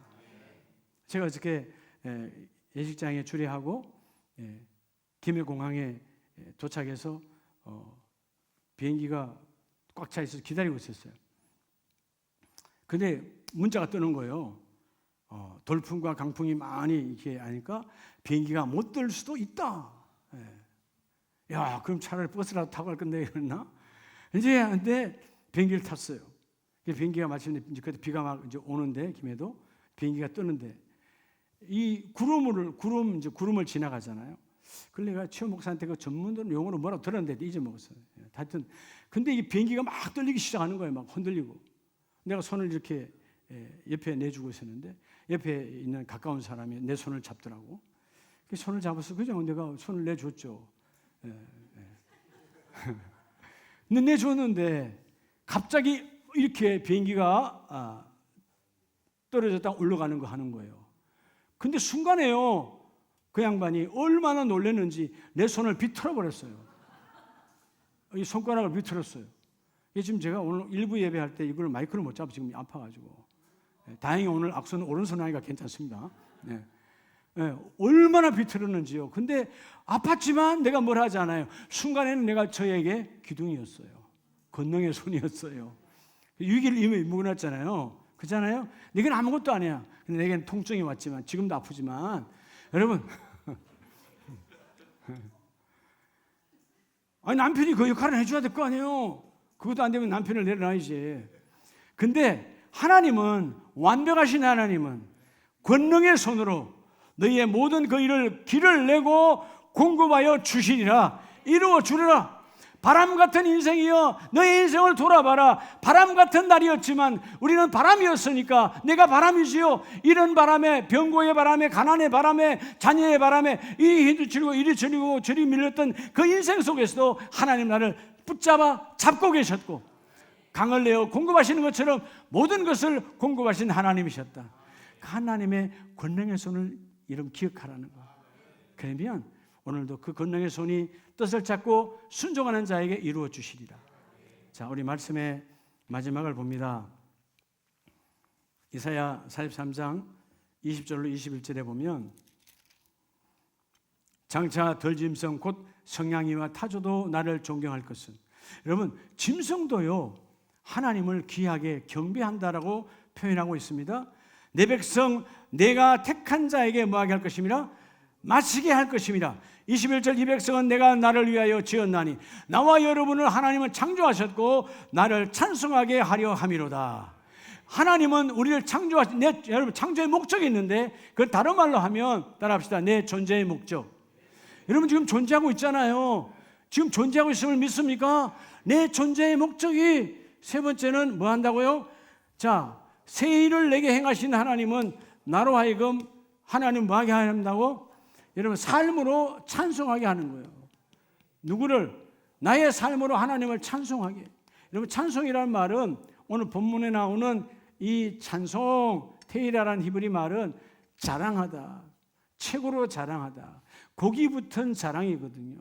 제가 어저께 예식장에 주례하고 김해공항에 도착해서 비행기가 꽉 차 있어서 기다리고 있었어요. 근데 문자가 뜨는 거예요. 돌풍과 강풍이 많이 이렇게 하니까 비행기가 못 뜰 수도 있다. 야, 그럼 차라리 버스라도 타고 갈 건데 그랬나? 이제 근데 비행기를 탔어요. 비행기가 마침 그때 비가 막 이제 오는데 김해도 비행기가 뜨는데 이 구름을 지나가잖아요. 그래서 내가 최호 목사한테 그 전문적으로 용어로 뭐라고 들었는데 잊어먹었어요. 하여튼 근데 이 비행기가 막 떨리기 시작하는 거예요. 막 흔들리고. 내가 손을 이렇게 옆에 내주고 있었는데 옆에 있는 가까운 사람이 내 손을 잡더라고. 손을 잡아서 그냥 내가 손을 내줬죠. 근데 내줬는데 갑자기 이렇게 비행기가 떨어졌다 올라가는 거 하는 거예요. 근데 순간에요. 그 양반이 얼마나 놀랐는지 내 손을 비틀어 버렸어요. 이 손가락을 비틀었어요. 지금 제가 오늘 일부 예배할 때 이걸 마이크를 못 잡아 지금 아파가지고 다행히 오늘 악수는 오른손 하니까 괜찮습니다. 얼마나 비틀었는지요. 근데 아팠지만 내가 뭘 하지 않아요. 순간에는 내가 저에게 기둥이었어요. 권능의 손이었어요. 위기를 이미 무너졌잖아요. 그렇잖아요. 내겐 아무것도 아니야. 근데 내겐 통증이 왔지만 지금도 아프지만 여러분 아니 남편이 그 역할을 해줘야 될 거 아니에요. 그것도 안 되면 남편을 내려놔야지. 근데 하나님은 완벽하신 하나님은 권능의 손으로 너희의 모든 그 일을 길을 내고 공급하여 주시리라. 이루어 주리라. 바람 같은 인생이여 너의 인생을 돌아봐라. 바람 같은 날이었지만 우리는 바람이었으니까 내가 바람이지요. 이런 바람에 병고의 바람에 가난의 바람에 자녀의 바람에 이리 저리고 이리 저리고 저리 밀렸던 그 인생 속에서도 하나님 나를 붙잡아 잡고 계셨고 강을 내어 공급하시는 것처럼 모든 것을 공급하신 하나님이셨다. 하나님의 권능의 손을 이름 기억하라는 거. 그러면 오늘도 그 권능의 손이 뜻을 찾고 순종하는 자에게 이루어 주시리라. 자, 우리 말씀의 마지막을 봅니다. 이사야 43장 20절로 21절에 보면 장차 덜짐승 곧 성냥이와 타조도 나를 존경할 것은. 여러분 짐승도요 하나님을 귀하게 경배한다라고 표현하고 있습니다. 내 백성 내가 택한 자에게 뭐하게 할 것임이라? 마치게 할 것임이라. 21절 이 백성은 내가 나를 위하여 지었나니 나와 여러분을 하나님은 창조하셨고 나를 찬송하게 하려 함이로다. 하나님은 우리를 창조하신 여러분 창조의 목적이 있는데 그걸 다른 말로 하면 따라합시다. 내 존재의 목적. 여러분 지금 존재하고 있잖아요. 지금 존재하고 있음을 믿습니까? 내 존재의 목적이 세 번째는 뭐 한다고요? 자, 새 일을 내게 행하신 하나님은 나로 하여금 하나님 뭐 하게 한다고? 여러분 삶으로 찬송하게 하는 거예요. 누구를? 나의 삶으로 하나님을 찬송하게. 여러분 찬송이라는 말은 오늘 본문에 나오는 이 찬송 테이라라는 히브리 말은 자랑하다, 최고로 자랑하다. 고기 붙은 자랑이거든요.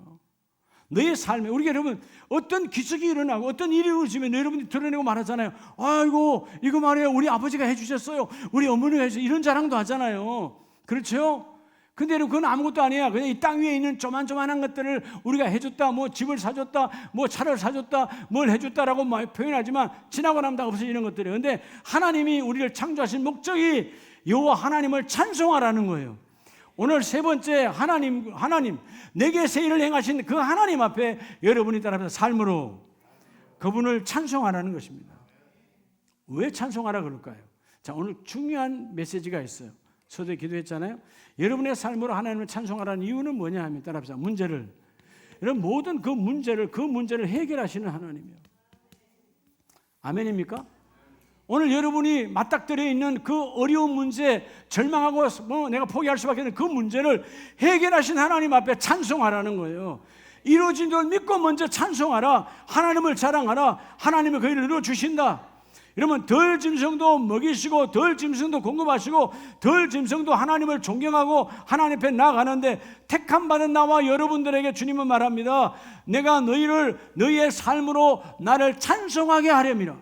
너의 삶에, 우리가 여러분 어떤 기적이 일어나고 어떤 일이 이루어지면 여러분이 드러내고 말하잖아요. 아이고 이거 말이에요, 우리 아버지가 해주셨어요, 우리 어머니가 해주셨어요, 이런 자랑도 하잖아요. 그렇죠? 근데 그건 아무것도 아니야. 그냥 이 땅 위에 있는 조만조만한 것들을 우리가 해줬다, 뭐 집을 사줬다, 뭐 차를 사줬다, 뭘 해줬다라고 표현하지만 지나고 나면 다 없어지는 것들이에요. 근데 하나님이 우리를 창조하신 목적이 여호와 하나님을 찬송하라는 거예요. 오늘 세 번째, 하나님 내게 새 일을 행하신 그 하나님 앞에 여러분이 따라서 삶으로 그분을 찬송하라는 것입니다. 왜 찬송하라 그럴까요? 자, 오늘 중요한 메시지가 있어요. 저도 기도했잖아요. 여러분의 삶으로 하나님을 찬송하라는 이유는 뭐냐 하면, 따라합시다. 문제를, 여러분 모든 그 문제를 해결하시는 하나님이에요. 아멘입니까? 오늘 여러분이 맞닥뜨려 있는 그 어려운 문제, 절망하고 뭐 내가 포기할 수밖에 없는 그 문제를 해결하신 하나님 앞에 찬송하라는 거예요. 이루어진 줄 믿고 먼저 찬송하라. 하나님을 자랑하라. 하나님이 그 일을 이루어주신다. 여러분, 덜 짐승도 먹이시고 덜 짐승도 공급하시고 덜 짐승도 하나님을 존경하고 하나님 앞에 나아가는데, 택함 받은 나와 여러분들에게 주님은 말합니다. 내가 너희의 삶으로 나를 찬송하게 하렵니다.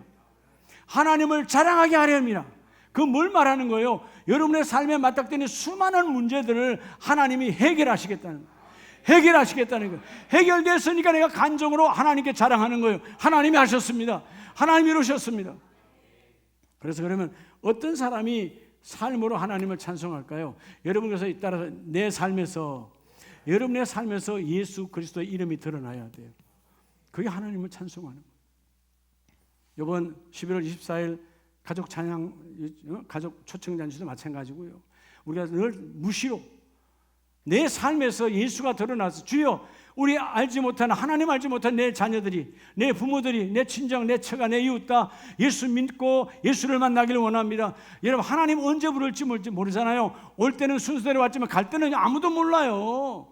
하나님을 자랑하게 하렵니다. 그 뭘 말하는 거예요? 여러분의 삶에 맞닥뜨리는 수많은 문제들을 하나님이 해결하시겠다는 거예요. 해결하시겠다는 거예요. 해결됐으니까 내가 간정으로 하나님께 자랑하는 거예요. 하나님이 하셨습니다. 하나님이 이루셨습니다. 그래서 그러면 어떤 사람이 삶으로 하나님을 찬송할까요? 여러분, 그래서 따라서 여러분의 삶에서 예수 그리스도의 이름이 드러나야 돼요. 그게 하나님을 찬송하는 거예요. 이번 11월 24일 가족 찬양, 가족 초청 잔치도 마찬가지고요. 우리가 늘 무시로 내 삶에서 예수가 드러나서, 주여, 우리 알지 못한, 하나님 알지 못한 내 자녀들이, 내 부모들이, 내 친정, 내 처가, 내 이웃 다 예수 믿고 예수를 만나기를 원합니다. 여러분, 하나님 언제 부를지 모르잖아요. 올 때는 순서대로 왔지만 갈 때는 아무도 몰라요.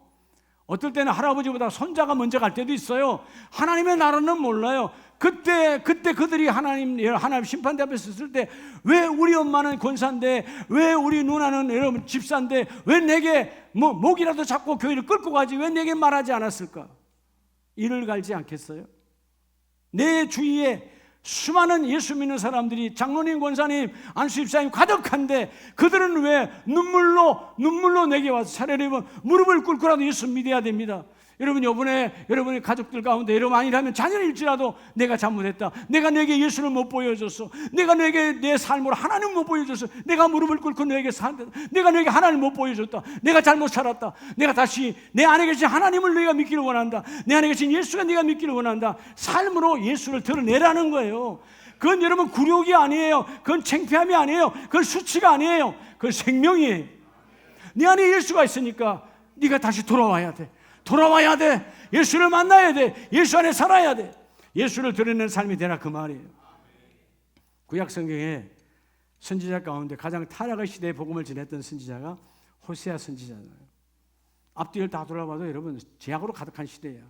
어떨 때는 할아버지보다 손자가 먼저 갈 때도 있어요. 하나님의 나라는 몰라요. 그때 그들이 하나님 심판대 앞에 섰을 때, 왜 우리 엄마는 권사인데, 왜 우리 누나는 여러분 집사인데, 왜 내게 목이라도 잡고 교회를 끌고 가지, 왜 내게 말하지 않았을까? 이를 갈지 않겠어요? 내 주위에 수많은 예수 믿는 사람들이, 장로님, 권사님, 안수집사님 가득한데, 그들은 왜 눈물로 내게 와서 차라리 무릎을 꿇고라도 예수 믿어야 됩니다. 여러분, 이번에 여러분의 가족들 가운데 여러분 아니라면 자녀일지라도 내가 잘못했다, 내가 내게 예수를 못 보여줬어, 내가 내게 내 삶으로 하나님 못 보여줬어, 내가 무릎을 꿇고 내게 산다, 내가 내게 하나님 못 보여줬다, 내가 잘못 살았다, 내가 다시 내 안에 계신 하나님을 내가 믿기를 원한다, 내 안에 계신 예수가 내가 믿기를 원한다. 삶으로 예수를 드러내라는 거예요. 그건 여러분 굴욕이 아니에요. 그건 창피함이 아니에요. 그건 수치가 아니에요. 그건 생명이에요. 네 안에 예수가 있으니까 네가 다시 돌아와야 돼. 예수를 만나야 돼. 예수 안에 살아야 돼. 예수를 드러내는 삶이 되라, 그 말이에요. 구약 성경에 선지자 가운데 가장 타락의 시대에 복음을 전했던 선지자가 호세아 선지자잖아요. 앞뒤를 다 돌아봐도 여러분 죄악으로 가득한 시대예요.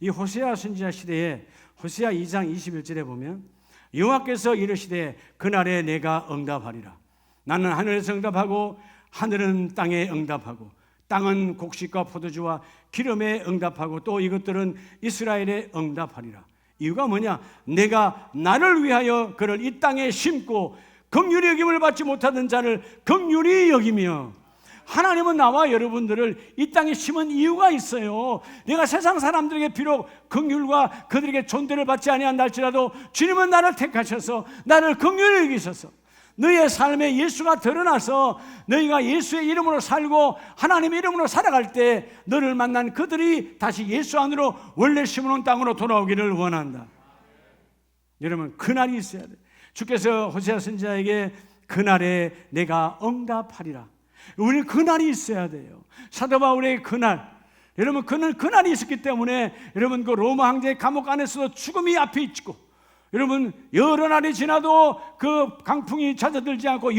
이 호세아 선지자 시대에 호세아 2장 21절에 보면, 여호와께서 이르시되 그날에 내가 응답하리라. 나는 하늘에서 응답하고 하늘은 땅에 응답하고 땅은 곡식과 포도주와 기름에 응답하고 또 이것들은 이스라엘에 응답하리라. 이유가 뭐냐? 내가 나를 위하여 그를 이 땅에 심고 긍휼히 여김을 받지 못하던 자를 긍휼히 여기며, 하나님은 나와 여러분들을 이 땅에 심은 이유가 있어요. 내가 세상 사람들에게 비록 긍휼과 그들에게 존대를 받지 아니한다 할지라도 주님은 나를 택하셔서 나를 긍휼히 여기셔서 너희의 삶에 예수가 드러나서 너희가 예수의 이름으로 살고 하나님의 이름으로 살아갈 때 너를 만난 그들이 다시 예수 안으로 원래 심어놓은 땅으로 돌아오기를 원한다. 여러분, 그날이 있어야 돼. 주께서 호세아 선지자에게 그날에 내가 응답하리라. 우리는 그날이 있어야 돼요. 사도 바울의 그날, 여러분 그날이 있었기 때문에 여러분 그 로마 황제의 감옥 안에서도 죽음이 앞에 있고, 여러분 여러 날이 지나도 그 강풍이 잦아들지 않고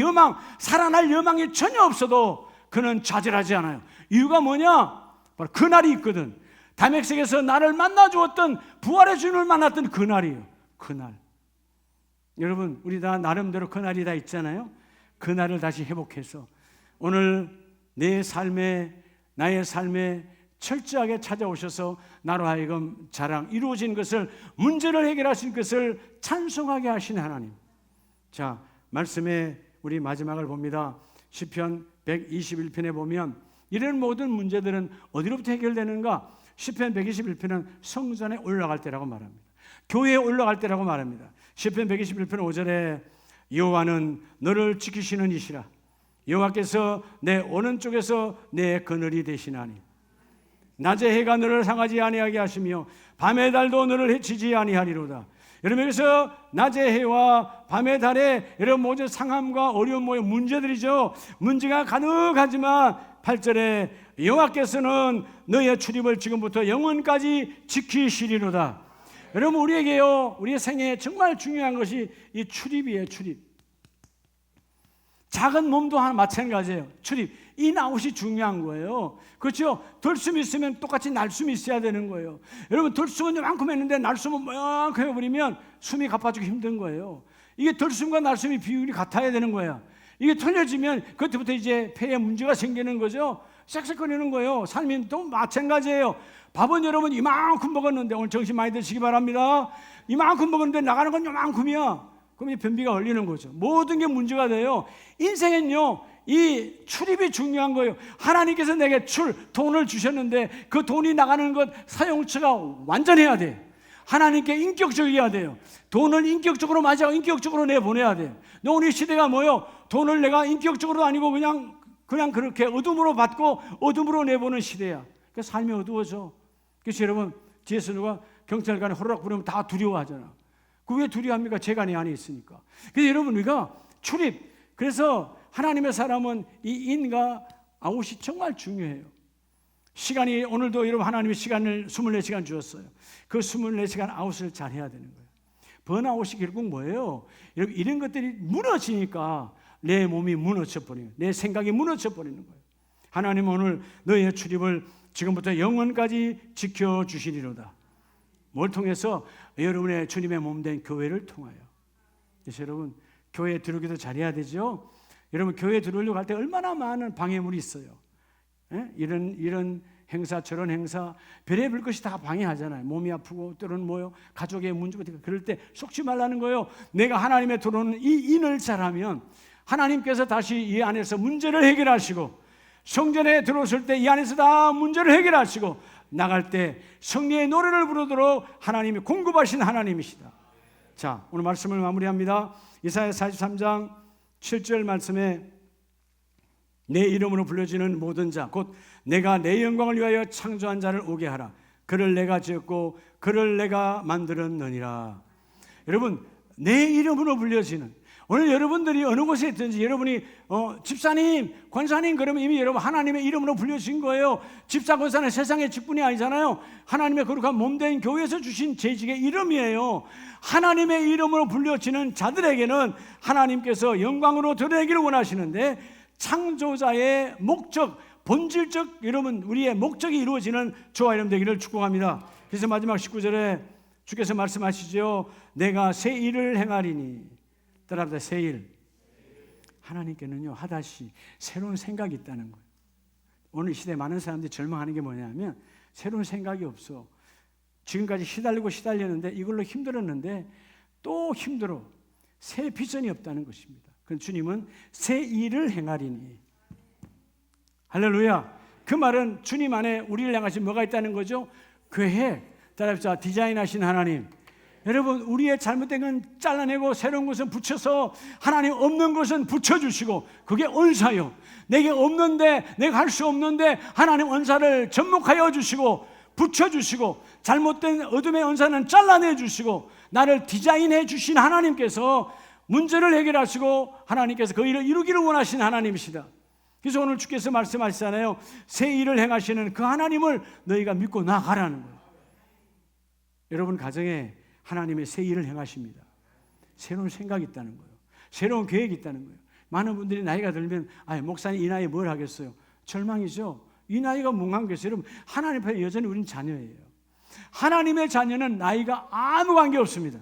살아날 여망이 전혀 없어도 그는 좌절하지 않아요. 이유가 뭐냐? 바로 그날이 있거든. 다메섹에서 나를 만나주었던 부활의 주님을 만났던 그날이에요. 그날. 여러분, 우리 다 나름대로 그날이 다 있잖아요. 그날을 다시 회복해서 오늘 나의 삶에 철저하게 찾아오셔서 나로 하여금 자랑 이루어진 것을, 문제를 해결하신 것을 찬송하게 하신 하나님. 자, 말씀에 우리 마지막을 봅니다. 시편 121편에 보면 이런 모든 문제들은 어디로부터 해결되는가? 시편 121편은 성전에 올라갈 때라고 말합니다. 교회에 올라갈 때라고 말합니다. 시편 121편 5절에 여호와는 너를 지키시는 이시라. 여호와께서 내 오른쪽에서 내 그늘이 되시나니 낮에 해가 너를 상하지 아니하게 하시며 밤의 달도 너를 해치지 아니하리로다. 여러분, 여기서 낮의 해와 밤의 달에 여러분 모든 상함과 어려움 모의 문제들이죠. 문제가 가득하지만 8절에 여호와께서는 너의 출입을 지금부터 영원까지 지키시리로다. 여러분, 우리에게요, 우리의 생애에 정말 중요한 것이 이 출입이에요. 출입. 작은 몸도 하나 마찬가지예요. 출입. 이 나웃이 중요한 거예요. 그렇죠? 들숨이 있으면 똑같이 날숨이 있어야 되는 거예요. 여러분, 들숨은 이만큼 했는데 날숨은 이만큼 해버리면 숨이 가빠지고 힘든 거예요. 이게 들숨과 날숨이 비율이 같아야 되는 거예요. 이게 틀려지면 그때부터 이제 폐에 문제가 생기는 거죠. 싹싹거리는 거예요. 삶이 또 마찬가지예요. 밥은 여러분 이만큼 먹었는데, 오늘 정신 많이 드시기 바랍니다. 이만큼 먹었는데 나가는 건 이만큼이야. 그럼 변비가 걸리는 거죠. 모든 게 문제가 돼요. 인생은요, 이 출입이 중요한 거예요. 하나님께서 내게 돈을 주셨는데 그 돈이 나가는 것 사용처가 완전해야 돼요. 하나님께 인격적이어야 돼요. 돈을 인격적으로 맞이하고 인격적으로 내보내야 돼요. 오늘 시대가 뭐예요? 돈을 내가 인격적으로 아니고 그냥 그렇게 어둠으로 받고 어둠으로 내보는 시대야. 그래서 삶이 어두워져. 그래서 여러분, 뒤에서 누가 경찰관에 호로락 부르면 다 두려워하잖아. 그 왜 두려워합니까? 재가 내 안에 있으니까. 그래서 여러분, 우리가 출입, 그래서 하나님의 사람은 이 인과 아웃이 정말 중요해요. 시간이, 오늘도 여러분 하나님의 시간을 24시간 주었어요. 그 24시간 아웃을 잘 해야 되는 거예요. 번아웃이 결국 뭐예요? 여러분, 이런 것들이 무너지니까 내 몸이 무너져버리는 거예요. 내 생각이 무너져버리는 거예요. 하나님은 오늘 너의 출입을 지금부터 영원까지 지켜주시리로다. 뭘 통해서? 여러분의 주님의 몸된 교회를 통하여. 그래서 여러분, 교회에 들어오기도 잘해야 되죠. 여러분, 교회에 들어오려고 할 때 얼마나 많은 방해물이 있어요. 예? 이런 행사 저런 행사 별의별 것이 다 방해하잖아요. 몸이 아프고 때로는 뭐요? 가족의 문제가 되고, 그럴 때 속지 말라는 거예요. 내가 하나님에 들어오는 이 인을 잘하면 하나님께서 다시 이 안에서 문제를 해결하시고, 성전에 들어오실 때 이 안에서 다 문제를 해결하시고, 나갈 때 성령의 노래를 부르도록 하나님이 공급하신 하나님이시다. 자, 오늘 말씀을 마무리합니다. 이사야 43장 7절 말씀에 내 이름으로 불려지는 모든 자, 곧 내가 내 영광을 위하여 창조한 자를 오게 하라. 그를 내가 지었고 그를 내가 만들었느니라. 여러분, 내 이름으로 불려지는, 오늘 여러분들이 어느 곳에 있든지 여러분이 집사님, 권사님 그러면 이미 여러분 하나님의 이름으로 불려진 거예요. 집사, 권사는 세상의 직분이 아니잖아요. 하나님의 거룩한 몸된 교회에서 주신 재직의 이름이에요. 하나님의 이름으로 불려지는 자들에게는 하나님께서 영광으로 드러내기를 원하시는데, 창조자의 목적, 본질적 여러분 우리의 목적이 이루어지는 저와 여러분 되기를 축복합니다. 그래서 마지막 19절에 주께서 말씀하시죠. 내가 새 일을 행하리니. 따라합니다. 새 일. 하나님께는요, 하다시 새로운 생각이 있다는 거예요. 오늘 시대에 많은 사람들이 절망하는 게 뭐냐면 새로운 생각이 없어. 지금까지 시달렸는데 이걸로 힘들었는데 또 힘들어. 새 비전이 없다는 것입니다. 그 주님은 새 일을 행하리니. 할렐루야. 그 말은 주님 안에 우리를 향하신 뭐가 있다는 거죠? 계획. 따라합시다. 디자인하신 하나님. 여러분, 우리의 잘못된 건 잘라내고 새로운 것은 붙여서 하나님 없는 것은 붙여주시고, 그게 은사요. 내게 없는데, 내가 할 수 없는데 하나님 은사를 접목하여 주시고 붙여주시고, 잘못된 어둠의 은사는 잘라내 주시고, 나를 디자인해 주신 하나님께서 문제를 해결하시고 하나님께서 그 일을 이루기를 원하신 하나님이시다. 그래서 오늘 주께서 말씀하시잖아요. 새 일을 행하시는 그 하나님을 너희가 믿고 나아가라는 거예요. 여러분 가정에 하나님의 새 일을 행하십니다. 새로운 생각이 있다는 거예요. 새로운 계획이 있다는 거예요. 많은 분들이 나이가 들면 목사님 이 나이에 뭘 하겠어요? 절망이죠. 이 나이가 몽한 것이죠. 여러분, 하나님 앞에 여전히 우리는 자녀예요. 하나님의 자녀는 나이가 아무 관계 없습니다.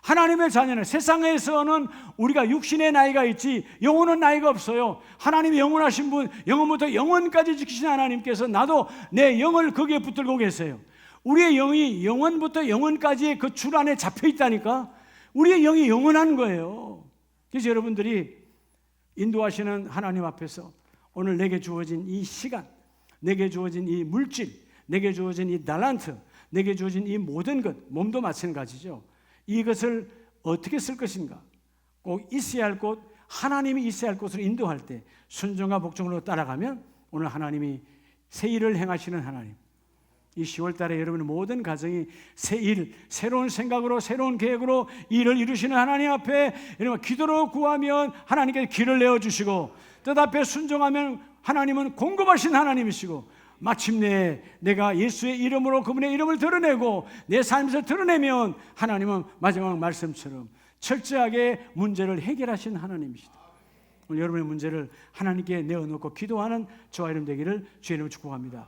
하나님의 자녀는 세상에서는 우리가 육신의 나이가 있지 영혼은 나이가 없어요. 하나님이 영원하신 분, 영원부터 영원까지 지키신 하나님께서 나도 내 영을 거기에 붙들고 계세요. 우리의 영이 영원부터 영원까지의 그 줄 안에 잡혀 있다니까. 우리의 영이 영원한 거예요. 그래서 여러분들이 인도하시는 하나님 앞에서 오늘 내게 주어진 이 시간, 내게 주어진 이 물질, 내게 주어진 이 달란트, 내게 주어진 이 모든 것, 몸도 마찬가지죠. 이것을 어떻게 쓸 것인가? 꼭 있어야 할 곳, 하나님이 있어야 할 곳으로 인도할 때 순종과 복종으로 따라가면 오늘 하나님이 새 일을 행하시는 하나님, 이 10월 달에 여러분의 모든 가정이 새 일, 새로운 생각으로 새로운 계획으로 일을 이루시는 하나님 앞에 여러분 기도로 구하면 하나님께 길을 내어주시고 뜻앞에 순종하면 하나님은 공급하신 하나님이시고 마침내 내가 예수의 이름으로 그분의 이름을 드러내고 내 삶에서 드러내면 하나님은 마지막 말씀처럼 철저하게 문제를 해결하신 하나님이시다. 오늘 여러분의 문제를 하나님께 내어놓고 기도하는 저와 여러분 되기를 주의 이름으로 축복합니다.